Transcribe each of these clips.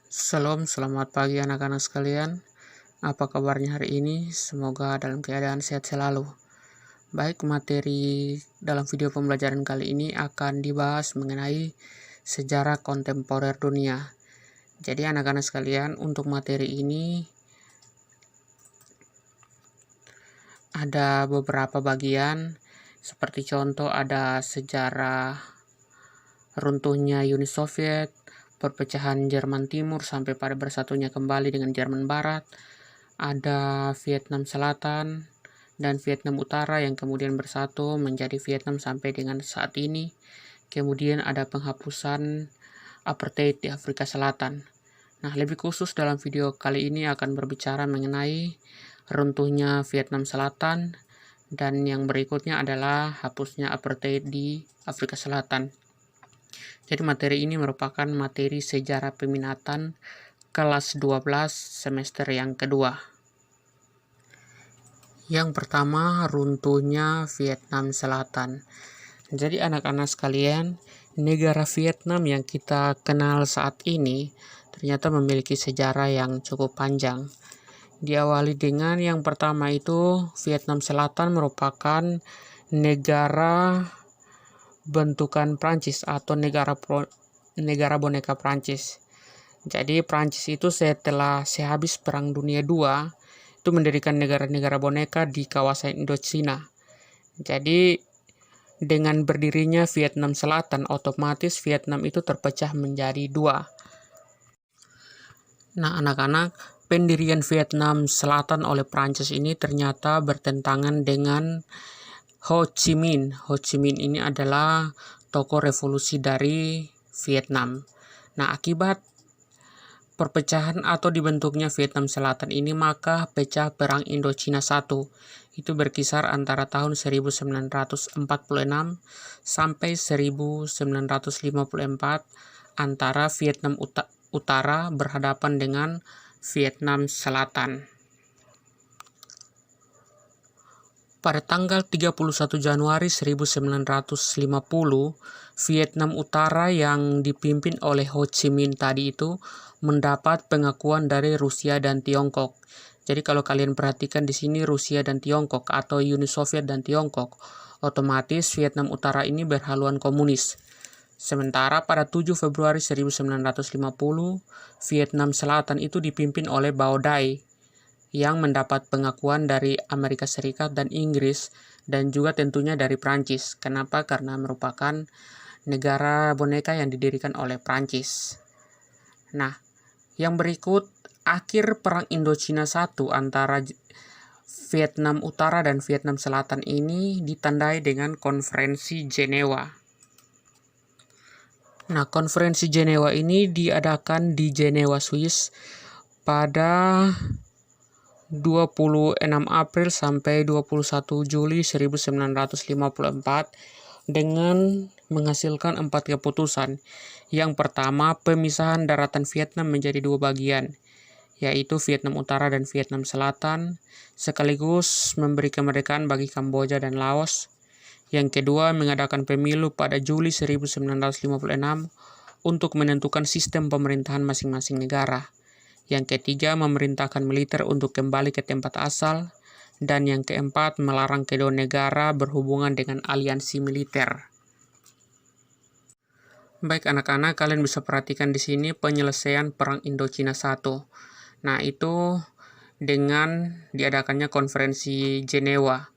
Selamat pagi anak-anak sekalian. Apa kabarnya hari ini? Semoga dalam keadaan sehat selalu. Baik, materi dalam video pembelajaran kali ini akan dibahas mengenai sejarah kontemporer dunia. Jadi anak-anak sekalian, untuk materi ini ada beberapa bagian, seperti contoh ada sejarah runtuhnya Uni Soviet, perpecahan Jerman Timur sampai pada bersatunya kembali dengan Jerman Barat, ada Vietnam Selatan dan Vietnam Utara yang kemudian bersatu menjadi Vietnam sampai dengan saat ini. Kemudian ada penghapusan apartheid di Afrika Selatan. Nah, lebih khusus dalam video kali ini akan berbicara mengenai runtuhnya Vietnam Selatan, dan yang berikutnya adalah hapusnya apartheid di Afrika Selatan. Jadi materi ini merupakan materi sejarah peminatan kelas 12 semester yang kedua. Yang pertama, runtuhnya Vietnam Selatan. Jadi anak-anak sekalian, negara Vietnam yang kita kenal saat ini ternyata memiliki sejarah yang cukup panjang. Diawali dengan yang pertama itu, Vietnam Selatan merupakan negara bentukan Prancis atau negara boneka Prancis. Jadi Prancis itu sehabis Perang Dunia II itu mendirikan negara-negara boneka di kawasan Indochina. Jadi dengan berdirinya Vietnam Selatan, otomatis Vietnam itu terpecah menjadi dua. Nah anak-anak, pendirian Vietnam Selatan oleh Prancis ini ternyata bertentangan dengan Ho Chi Minh. Ho Chi Minh ini adalah tokoh revolusi dari Vietnam. Nah, akibat perpecahan atau dibentuknya Vietnam Selatan ini, maka pecah Perang Indochina I. Itu berkisar antara tahun 1946 sampai 1954 antara Vietnam Utara berhadapan dengan Vietnam Selatan. Pada tanggal 31 Januari 1950, Vietnam Utara yang dipimpin oleh Ho Chi Minh tadi itu mendapat pengakuan dari Rusia dan Tiongkok. Jadi kalau kalian perhatikan di sini Rusia dan Tiongkok atau Uni Soviet dan Tiongkok, otomatis Vietnam Utara ini berhaluan komunis. Sementara pada 7 Februari 1950, Vietnam Selatan itu dipimpin oleh Bao Dai yang mendapat pengakuan dari Amerika Serikat dan Inggris, dan juga tentunya dari Prancis. Kenapa? Karena merupakan negara boneka yang didirikan oleh Prancis. Nah, yang berikut, akhir Perang Indochina I antara Vietnam Utara dan Vietnam Selatan ini ditandai dengan Konferensi Jenewa. Nah, Konferensi Jenewa ini diadakan di Jenewa, Swiss pada 26 April sampai 21 Juli 1954 dengan menghasilkan 4 keputusan. Yang pertama, pemisahan daratan Vietnam menjadi 2 bagian, yaitu Vietnam Utara dan Vietnam Selatan, sekaligus memberi kemerdekaan bagi Kamboja dan Laos. Yang kedua, mengadakan pemilu pada Juli 1956 untuk menentukan sistem pemerintahan masing-masing negara. Yang ketiga, memerintahkan militer untuk kembali ke tempat asal. Dan yang keempat, melarang kedua negara berhubungan dengan aliansi militer. Baik anak-anak, kalian bisa perhatikan di sini penyelesaian Perang Indochina I. Nah, itu dengan diadakannya Konferensi Jenewa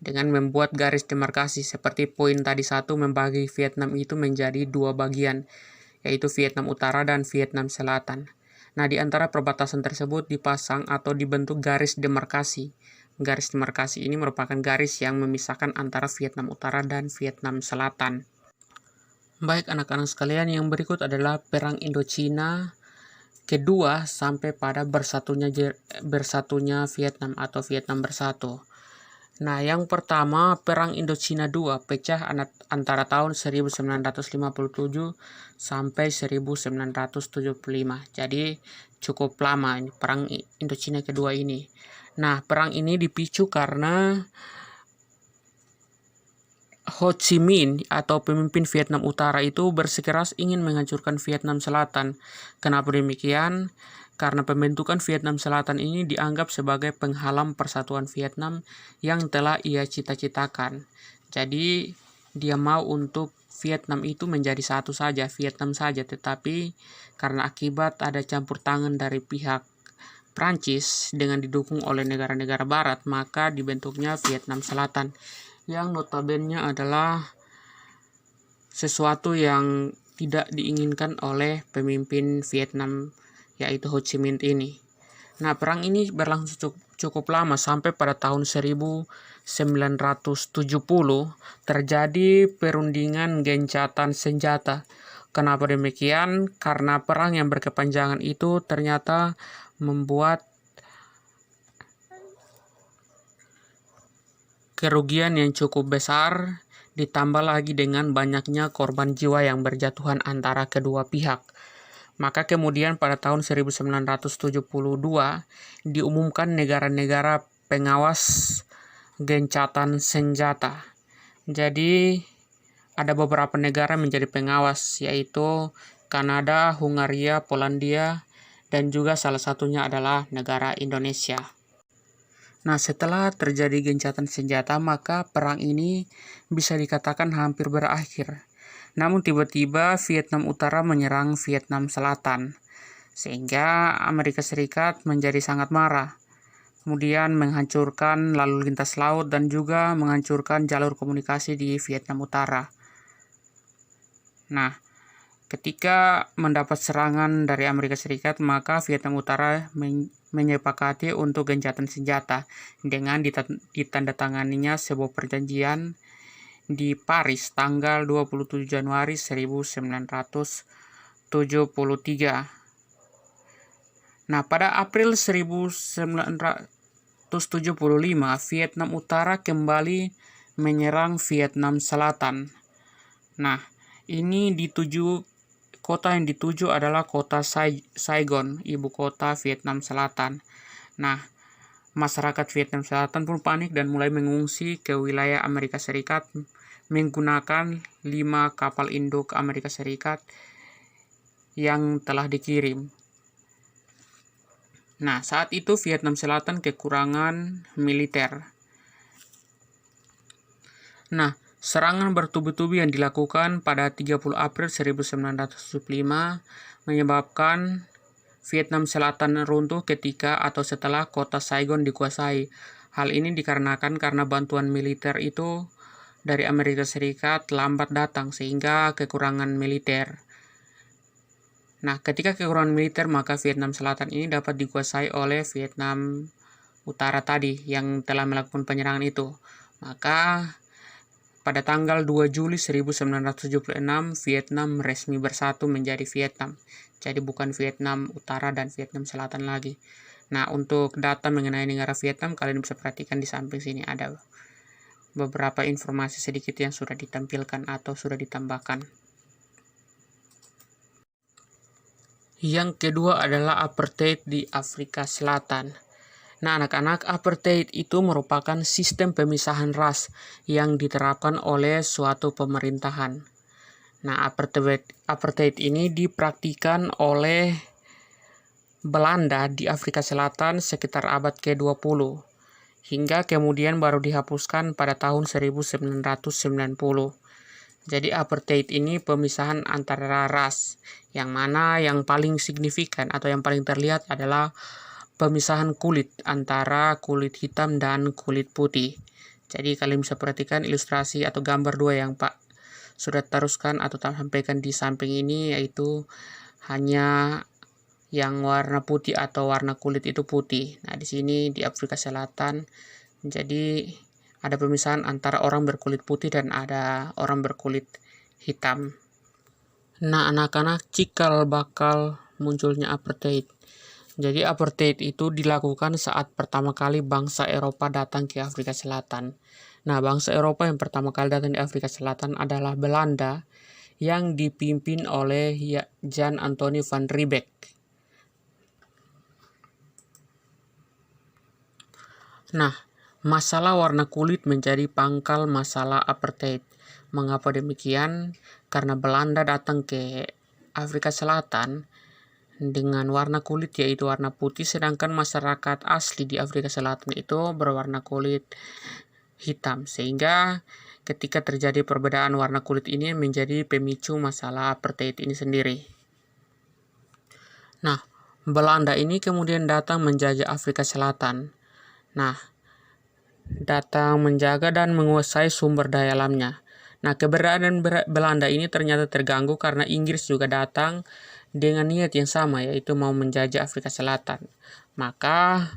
dengan membuat garis demarkasi seperti poin tadi 1 membagi Vietnam itu menjadi 2 bagian, yaitu Vietnam Utara dan Vietnam Selatan. Nah, di antara perbatasan tersebut dipasang atau dibentuk garis demarkasi. Garis demarkasi ini merupakan garis yang memisahkan antara Vietnam Utara dan Vietnam Selatan. Baik anak-anak sekalian, yang berikut adalah Perang Indochina kedua sampai pada bersatunya Vietnam atau Vietnam bersatu. Nah, yang pertama, Perang Indochina II pecah antara tahun 1957 sampai 1975. Jadi cukup lama ini Perang Indochina kedua ini. Nah, perang ini dipicu karena Ho Chi Minh atau pemimpin Vietnam Utara itu bersikeras ingin menghancurkan Vietnam Selatan. Kenapa demikian? Karena pembentukan Vietnam Selatan ini dianggap sebagai penghalang persatuan Vietnam yang telah ia cita-citakan. Jadi dia mau untuk Vietnam itu menjadi satu saja, Vietnam saja, tetapi karena akibat ada campur tangan dari pihak Prancis dengan didukung oleh negara-negara barat, maka dibentuknya Vietnam Selatan yang notabene adalah sesuatu yang tidak diinginkan oleh pemimpin Vietnam yaitu Ho Chi Minh ini. Nah, perang ini berlangsung cukup lama sampai pada tahun 1970 terjadi perundingan gencatan senjata. Kenapa demikian? Karena perang yang berkepanjangan itu ternyata membuat kerugian yang cukup besar, ditambah lagi dengan banyaknya korban jiwa yang berjatuhan antara kedua pihak. Maka kemudian pada tahun 1972 diumumkan negara-negara pengawas gencatan senjata. Jadi ada beberapa negara menjadi pengawas, yaitu Kanada, Hungaria, Polandia, dan juga salah satunya adalah negara Indonesia. Nah, setelah terjadi gencatan senjata, maka perang ini bisa dikatakan hampir berakhir. Namun tiba-tiba Vietnam Utara menyerang Vietnam Selatan, sehingga Amerika Serikat menjadi sangat marah. Kemudian menghancurkan lalu lintas laut dan juga menghancurkan jalur komunikasi di Vietnam Utara. Nah, ketika mendapat serangan dari Amerika Serikat, maka Vietnam Utara menyepakati untuk gencatan senjata dengan ditandatanganinya sebuah perjanjian di Paris tanggal 27 Januari 1973. Nah, pada April 1975, Vietnam Utara kembali menyerang Vietnam Selatan. Nah, ini kota yang dituju adalah kota Saigon, ibu kota Vietnam Selatan. Nah, masyarakat Vietnam Selatan pun panik dan mulai mengungsi ke wilayah Amerika Serikat menggunakan 5 kapal induk Amerika Serikat yang telah dikirim. Nah, saat itu Vietnam Selatan kekurangan militer. Nah, serangan bertubi-tubi yang dilakukan pada 30 April 1975 menyebabkan Vietnam Selatan runtuh ketika atau setelah kota Saigon dikuasai. Hal ini dikarenakan karena bantuan militer itu dari Amerika Serikat lambat datang sehingga kekurangan militer. Nah, ketika kekurangan militer, maka Vietnam Selatan ini dapat dikuasai oleh Vietnam Utara tadi yang telah melakukan penyerangan itu. Maka pada tanggal 2 Juli 1976, Vietnam resmi bersatu menjadi Vietnam. Jadi bukan Vietnam Utara dan Vietnam Selatan lagi. Nah, untuk data mengenai negara Vietnam, kalian bisa perhatikan di samping sini ada beberapa informasi sedikit yang sudah ditampilkan atau sudah ditambahkan. Yang kedua adalah apartheid di Afrika Selatan. Nah, anak-anak, apartheid itu merupakan sistem pemisahan ras yang diterapkan oleh suatu pemerintahan. Nah, apartheid ini dipraktikkan oleh Belanda di Afrika Selatan sekitar abad ke-20, hingga kemudian baru dihapuskan pada tahun 1990. Jadi apartheid ini pemisahan antara ras, yang mana yang paling signifikan atau yang paling terlihat adalah pemisahan kulit antara kulit hitam dan kulit putih. Jadi kalian bisa perhatikan ilustrasi atau gambar dua yang Pak sudah teruskan atau sampaikan di samping ini, yaitu hanya yang warna putih atau warna kulit itu putih. Nah, di sini di Afrika Selatan jadi ada pemisahan antara orang berkulit putih dan ada orang berkulit hitam. Nah, anak-anak, cikal bakal munculnya apartheid. Jadi apartheid itu dilakukan saat pertama kali bangsa Eropa datang ke Afrika Selatan. Nah, bangsa Eropa yang pertama kali datang di Afrika Selatan adalah Belanda yang dipimpin oleh Jan Antonie van Riebeeck. Nah, masalah warna kulit menjadi pangkal masalah apartheid. Mengapa demikian? Karena Belanda datang ke Afrika Selatan dengan warna kulit yaitu warna putih, sedangkan masyarakat asli di Afrika Selatan itu berwarna kulit hitam, sehingga ketika terjadi perbedaan warna kulit ini menjadi pemicu masalah apartheid ini sendiri. Nah, Belanda ini kemudian datang menjajah Afrika Selatan. Nah, datang menjaga dan menguasai sumber daya alamnya. Nah, keberadaan Belanda ini ternyata terganggu karena Inggris juga datang dengan niat yang sama, yaitu mau menjajah Afrika Selatan. Maka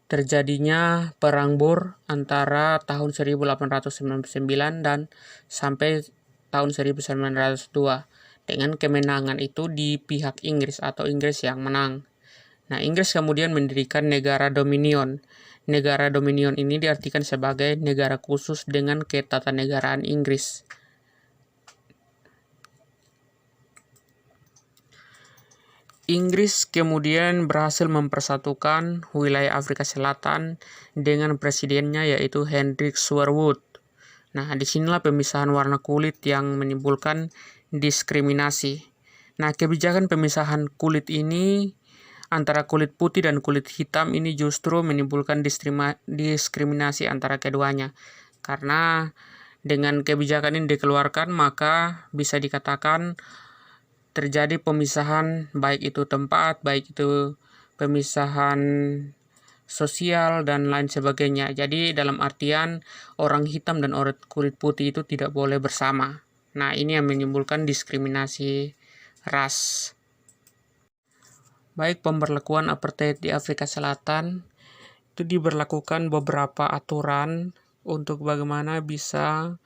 terjadinya Perang Boer antara tahun 1899 dan sampai tahun 1902. Dengan kemenangan itu di pihak Inggris atau Inggris yang menang. Nah, Inggris kemudian mendirikan negara dominion. Negara dominion ini diartikan sebagai negara khusus dengan ketatanegaraan Inggris. Inggris kemudian berhasil mempersatukan wilayah Afrika Selatan dengan presidennya yaitu Hendrik Sherwood. Nah, disinilah pemisahan warna kulit yang menimbulkan diskriminasi. Nah, kebijakan pemisahan kulit ini antara kulit putih dan kulit hitam ini justru menimbulkan diskriminasi antara keduanya. Karena dengan kebijakan ini dikeluarkan, maka bisa dikatakan terjadi pemisahan, baik itu tempat, baik itu pemisahan sosial, dan lain sebagainya. Jadi dalam artian orang hitam dan orang kulit putih itu tidak boleh bersama. Nah, ini yang menimbulkan diskriminasi ras. Baik pemberlakuan apartheid di Afrika Selatan itu diberlakukan beberapa aturan untuk bagaimana bisa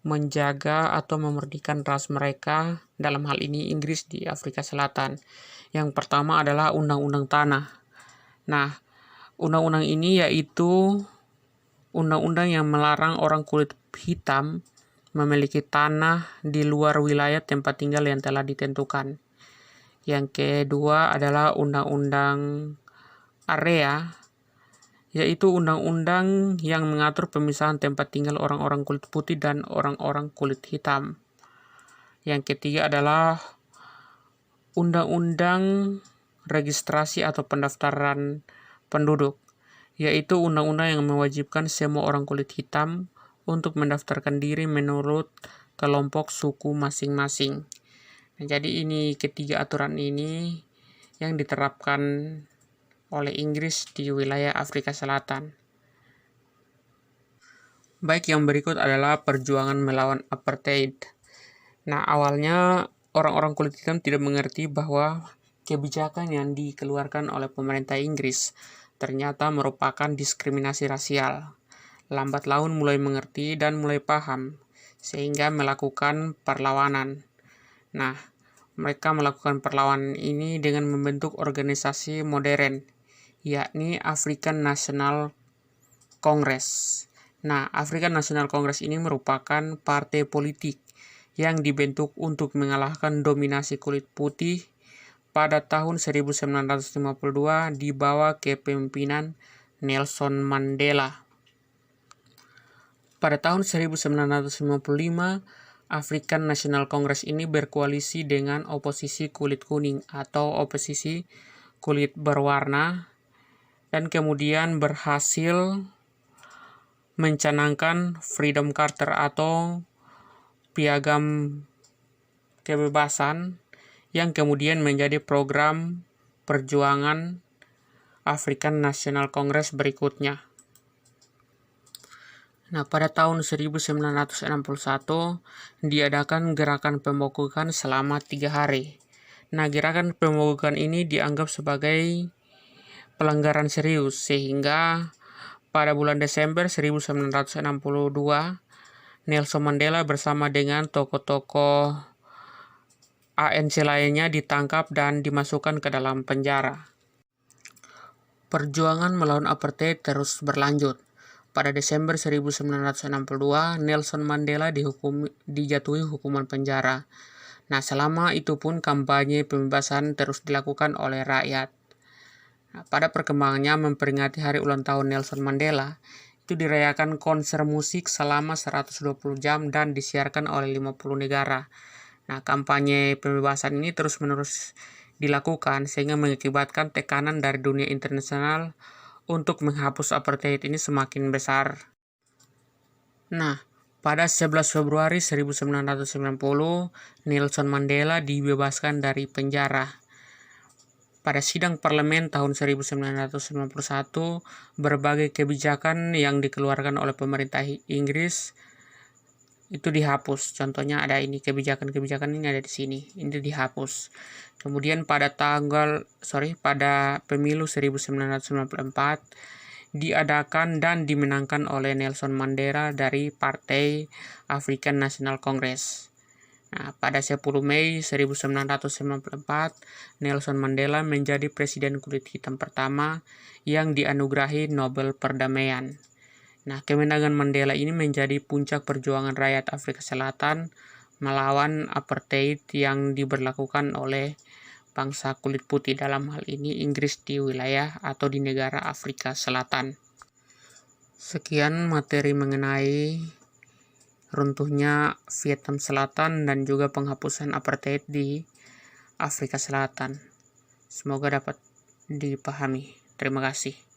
menjaga atau memerdekakan ras mereka, dalam hal ini Inggris di Afrika Selatan. Yang pertama adalah Undang-Undang Tanah. Nah, undang-undang ini yaitu undang-undang yang melarang orang kulit hitam memiliki tanah di luar wilayah tempat tinggal yang telah ditentukan. Yang kedua adalah Undang-Undang Area, yaitu undang-undang yang mengatur pemisahan tempat tinggal orang-orang kulit putih dan orang-orang kulit hitam. Yang ketiga adalah Undang-Undang Registrasi atau Pendaftaran Penduduk, yaitu undang-undang yang mewajibkan semua orang kulit hitam untuk mendaftarkan diri menurut kelompok suku masing-masing. Nah, jadi ini ketiga aturan ini yang diterapkan oleh Inggris di wilayah Afrika Selatan. Baik, yang berikut adalah perjuangan melawan apartheid. Nah, awalnya orang-orang kulit hitam tidak mengerti bahwa kebijakan yang dikeluarkan oleh pemerintah Inggris ternyata merupakan diskriminasi rasial. Lambat laun mulai mengerti dan mulai paham, sehingga melakukan perlawanan. Nah, mereka melakukan perlawanan ini dengan membentuk organisasi modern, yakni African National Congress. Nah, African National Congress ini merupakan partai politik yang dibentuk untuk mengalahkan dominasi kulit putih pada tahun 1952 di bawah kepemimpinan Nelson Mandela. Pada tahun 1955, African National Congress ini berkoalisi dengan oposisi kulit kuning atau oposisi kulit berwarna, dan kemudian berhasil mencanangkan Freedom Charter atau Piagam Kebebasan yang kemudian menjadi program perjuangan African National Congress berikutnya. Nah, pada tahun 1961 diadakan gerakan pemogokan selama 3 hari. Nah, gerakan pemogokan ini dianggap sebagai pelanggaran serius, sehingga pada bulan Desember 1962 Nelson Mandela bersama dengan tokoh-tokoh ANC lainnya ditangkap dan dimasukkan ke dalam penjara. Perjuangan melawan apartheid terus berlanjut. Pada Desember 1962, Nelson Mandela dijatuhi hukuman penjara. Nah, selama itu pun kampanye pembebasan terus dilakukan oleh rakyat. Nah, pada perkembangannya memperingati hari ulang tahun Nelson Mandela, itu dirayakan konser musik selama 120 jam dan disiarkan oleh 50 negara. Nah, kampanye pembebasan ini terus-menerus dilakukan sehingga mengakibatkan tekanan dari dunia internasional untuk menghapus apartheid ini semakin besar. Nah, pada 11 Februari 1990, Nelson Mandela dibebaskan dari penjara. Pada sidang parlemen tahun 1991, berbagai kebijakan yang dikeluarkan oleh pemerintah Inggris itu dihapus. Contohnya ada ini, kebijakan-kebijakan ini ada di sini. Ini dihapus. Kemudian pada pemilu 1994 diadakan dan dimenangkan oleh Nelson Mandela dari Partai African National Congress. Nah, pada 10 Mei 1994, Nelson Mandela menjadi presiden kulit hitam pertama yang dianugerahi Nobel Perdamaian. Nah, kemenangan Mandela ini menjadi puncak perjuangan rakyat Afrika Selatan melawan apartheid yang diberlakukan oleh bangsa kulit putih, dalam hal ini Inggris di wilayah atau di negara Afrika Selatan. Sekian materi mengenai runtuhnya Vietnam Selatan dan juga penghapusan apartheid di Afrika Selatan. Semoga dapat dipahami. Terima kasih.